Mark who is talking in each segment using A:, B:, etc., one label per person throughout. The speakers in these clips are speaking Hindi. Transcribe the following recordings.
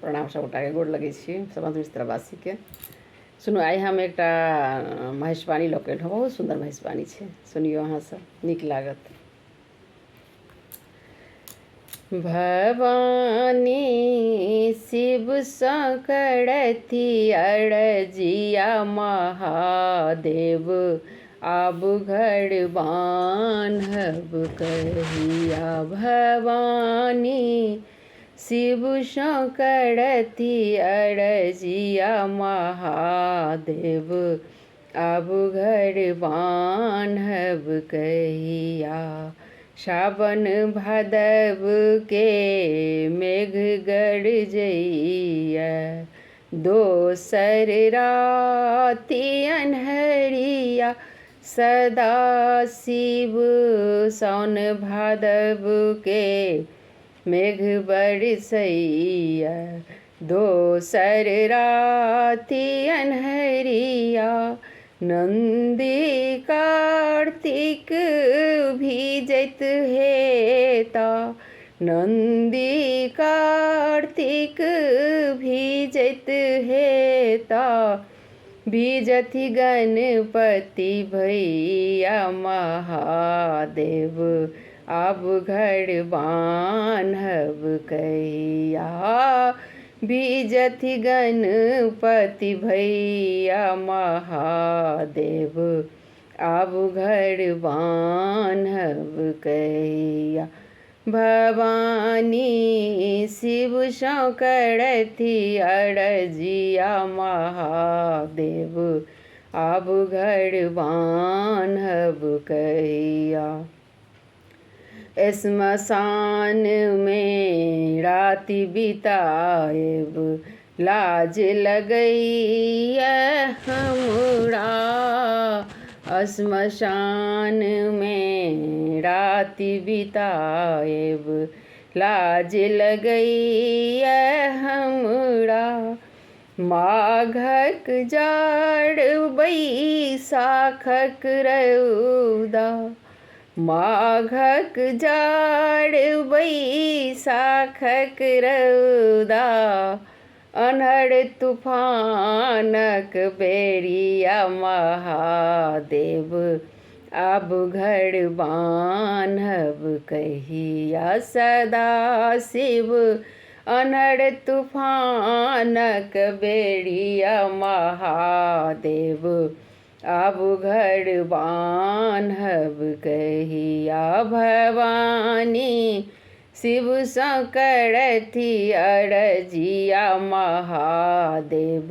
A: प्रणाम सबगोटा के गोड़ लगे छी समस्त मित्रवासी के। सुनो आइ हम एक महिषवाणी लऽ के बहुत सुंदर महिषवाणी छै, सुनियो अहाँ सब नीक लागत। भवानी शिव सँ करथि अरजिया महादेव, आब घर बान्हब कहिया। भवानी शिव सँ करथि अरजिया महादेव, आब घर बान्हब कहिया। सावन भादव के मेघ गरजैया, दोसर राति अन्हरिया। सदा शिव सावन भादव के मेघ बरसैया, दोसर राति अन्हरिया। नंदी कार्तिक भीजत हेता, नंदी कार्तिक भीजत हेता। भीजति गणपति भैया महादेव, आब घर बान्हब कहिया। भीजति गणपति भैया महादेव, आब घर बान्हब कहिया। भवानी शिव सँ करथि अरजिया महादेव, आब घर बान्हब कहिया। श्मशान में राति बिताएब, लाज लगैया हमरा। श्मशान में राति बिताएब, लाज लगैया हमरा। माघक जाड़ बैसाखक रौदा, माघक जाड़ बैसाखक रौदा। अन्हर तूफानक बेरिया महादेव, आब घर बान्हब कहिया। सदा शिव अन्हर तूफानक बेरिया महादेव, आब घर बान्हब कहिया। भवानी शिव सँ करथि अरजिया महादेव,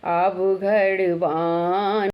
A: आब घर बान्हब